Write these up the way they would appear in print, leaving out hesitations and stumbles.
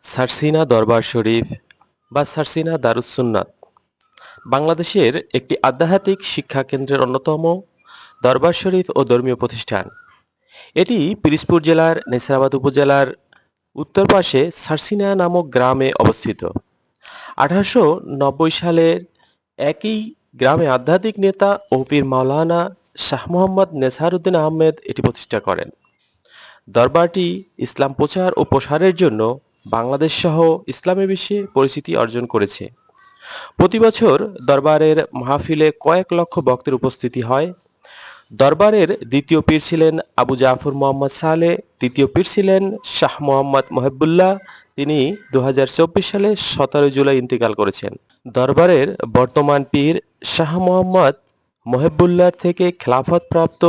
সারসিনা দরবার শরীফ বা সারসিনা দারুস সুন্নাত বাংলাদেশের একটি আধ্যাত্মিক শিক্ষা কেন্দ্রের অন্যতম দরবার শরীফ ও ধর্মীয় প্রতিষ্ঠান। এটি পিরোজপুর জেলার নেছারাবাদ উপজেলার উত্তর পাশে সারসিনা নামক গ্রামে অবস্থিত। 1890 সালের একই গ্রামে আধ্যাত্মিক নেতা ও পীর মাওলানা শাহ মোহাম্মদ নেছারউদ্দিন আহমেদ এটি প্রতিষ্ঠা করেন। দরবারটি ইসলাম প্রচার ও প্রসারের জন্য বাংলাদেশ সহ ইসলামী বিশ্বে পরিচিতি অর্জন করেছে। প্রতি বছর দরবারের মাহফিলে কয়েক লক্ষ ভক্তের উপস্থিতি হয়। দরবারের দ্বিতীয় পীর ছিলেন আবু জাফর মোহাম্মদ সালেহ, তৃতীয় পীর ছিলেন শাহ মোহাম্মদ মহিবুল্লাহ। তিনি 2024 সালে 17 জুলাই ইন্তেকাল করেছেন। দরবারের বর্তমান পীর শাহ মোহাম্মদ মহিবুল্লাহ থেকে খেলাফতপ্রাপ্ত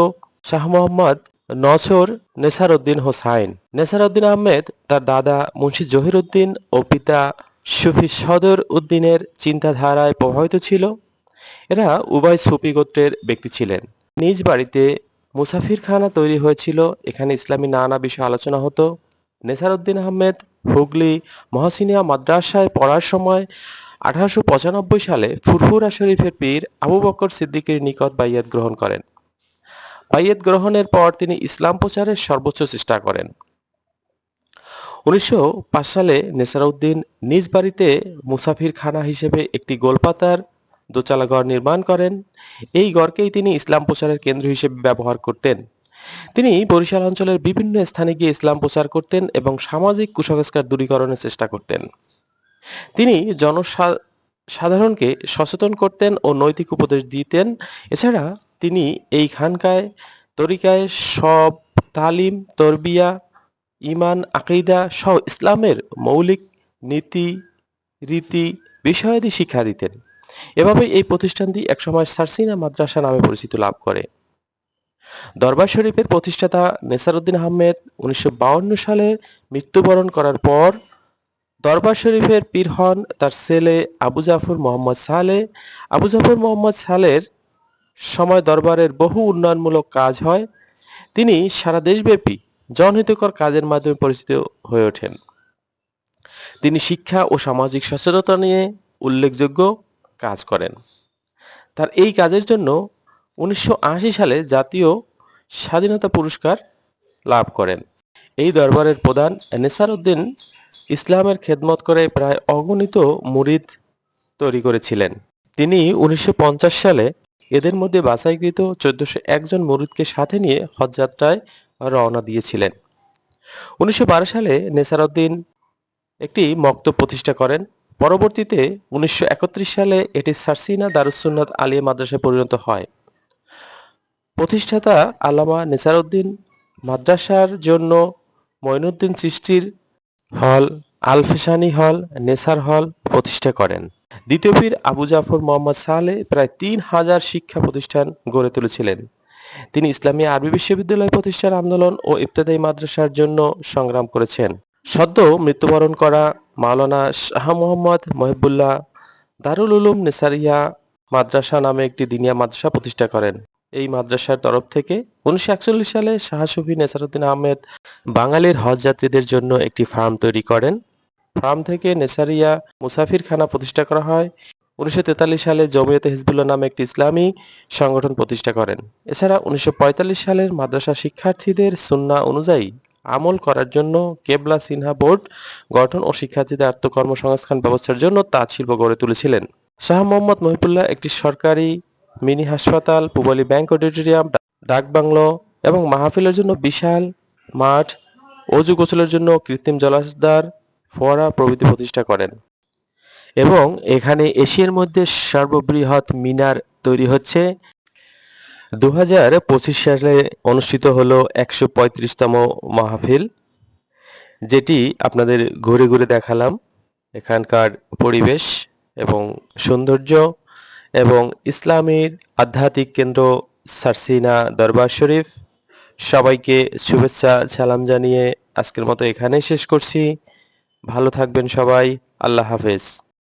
শাহ মোহাম্মদ নছর নেছারউদ্দিন হোসাইন। নেছারউদ্দিন আহমেদ তার দাদা মুন্সি জহিরউদ্দিন ও পিতা সুফি সদর উদ্দিনের চিন্তাধারায় প্রভাবিত ছিল। এরা উভয় সুফি গোত্রের ব্যক্তি ছিলেন। নিজ বাড়িতে মুসাফিরখানা তৈরি হয়েছিল, এখানে ইসলামী নানা বিষয় আলোচনা হতো। নেছারউদ্দিন আহমেদ হুগলি মহসিনিয়া মাদ্রাসায় পড়ার সময় 1895 সালে ফুরফুরা শরীফের পীর আবু বকর সিদ্দিকের নিকট বাইয়াত গ্রহণ করেন। বাইয়াত গ্রহণের পর তিনি ইসলাম প্রচারের সর্বোচ্চ চেষ্টা করেন। 1905 সালে নেছারউদ্দিন নিজ বাড়িতে মুসাফিরখানা হিসেবে একটি গোলপাতার দোতলা ঘর নির্মাণ করেন। এই ঘরকেই তিনি ইসলাম প্রচারের কেন্দ্র হিসেবে ব্যবহার করতেন। তিনি বরিশাল অঞ্চলের বিভিন্ন স্থানে গিয়ে ইসলাম প্রচার করতেন এবং সামাজিক কুসংস্কার দূরীকরণের চেষ্টা করতেন। তিনি জনসাধারণকে সচেতন করতেন ও নৈতিক উপদেশ দিতেন। এছাড়া তিনি এই খানকায় তরিকায় সব তালিম, তরবিয়া, ঈমান, আকীদা সহ ইসলামের মৌলিক নীতি রীতি বিষয়াদি শিক্ষা দিতেন। এভাবে এই প্রতিষ্ঠানটি একসময় সারসিনা মাদ্রাসা নামে পরিচিতি লাভ করে। দরবার শরীফের প্রতিষ্ঠাতা নেছারউদ্দিন আহমেদ 1952 সালে মৃত্যুবরণ করার পর দরবার শরীফের পীর হন তার ছেলে আবু জাফর মোহাম্মদ সালেহ। আবু জাফর মোহাম্মদ সালের সময় দরবারের বহু উন্নয়নমূলক কাজ হয়। তিনি সারা দেশব্যাপী জনহিতকর কাজের মাধ্যমে পরিচিত হয়ে ওঠেন। তিনি শিক্ষা ও সামাজিক সচেতনতা নিয়ে উল্লেখযোগ্য কাজ করেন। তার এই কাজের জন্য 1980 সালে জাতীয় স্বাধীনতা পুরস্কার লাভ করেন। এই দরবারের প্রধান নেছারউদ্দিন ইসলামের খেদমত করে প্রায় অগণিত মুরিদ তৈরি করেছিলেন। তিনি 1950 সালে এদের মধ্যে বাছাইকৃত 1401 জন মুরিদকে সাথে নিয়ে হজ যাত্রায় রওনা দিয়েছিলেন। 1912 সালে নেছারউদ্দিন একটি মক্তব প্রতিষ্ঠা করেন। পরবর্তীতে 1931 সালে এটি সারসিনা দারুস সুন্নাত আলিয়া মাদ্রাসায় পরিণত হয়। প্রতিষ্ঠাতা আল্লামা নেছারউদ্দিন মাদ্রাসার জন্য মঈনুদ্দিন চিশতির হল, আল ফেসানি হল, নেসার হল প্রতিষ্ঠা করেন। দ্বিতীয় পীর আবু জাফর মোহাম্মদ সালেহ প্রায় 3000 শিক্ষা প্রতিষ্ঠান গড়ে তুলেছিলেন। তিনি ইসলামী আরবি বিশ্ববিদ্যালয় প্রতিষ্ঠার আন্দোলন ও ইবতেদায়ী মাদ্রাসার জন্য সংগ্রাম করেছেন। সদ্য মৃত্যুবরণ করা মাওলানা শাহ মোহাম্মদ মহিবুল্লাহ দারুল উলুম নেসারিয়া মাদ্রাসা নামে একটি দিনিয়া মাদ্রাসা প্রতিষ্ঠা করেন। এই মাদ্রাসার তরফ থেকে 1941 সালে শাহ সুফি নেছারউদ্দিন আহমেদ বাঙালির হজ যাত্রীদের জন্য একটি ফার্ম তৈরি করেন। ফার্ম থেকে নেসারিয়া মুসাফিরখানা প্রতিষ্ঠা করা হয়। 1943 সালে জমিয়তে হিজবুল্লাহ নামে একটি ইসলামী সংগঠন প্রতিষ্ঠা করেন। এছাড়া 1945 সালের মাদ্রাসা শিক্ষার্থীদের সুন্নাহ অনুযায়ী আমল করার জন্য কেবলা সিনহা বোর্ড গঠন ও শিক্ষার্থীদের আত্মকর্মসংস্থান ব্যবস্থার জন্য তাঁত শিল্প গড়ে তুলেছিলেন। শাহ মোহাম্মদ মহিবুল্লাহ একটি সরকারি মিনি হাসপাতাল, পূবালী ব্যাংক অডিটোরিয়াম, ডাকবাংলো এবং মাহফিলের জন্য বিশাল মাঠ, অজু গোসলের জন্য কৃত্রিম জলাধার, ফোয়ারা প্রভৃতি প্রতিষ্ঠা করেন এবং এখানে এশিয়ার মধ্যে সর্ববৃহৎ মিনার তৈরি হচ্ছে। 2025 সালে অনুষ্ঠিত হলো 135তম মাহফিল, যেটি আপনাদের ঘুরে ঘুরে দেখালাম। এখানকার পরিবেশ এবং সৌন্দর্য এবং ইসলামের আধ্যাত্মিক কেন্দ্র সারসিনা দরবার শরীফ। সবাইকে শুভেচ্ছা সালাম জানিয়ে আজকের মতো এখানেই শেষ করছি। ভালো থাকবেন সবাই। আল্লাহ হাফেজ।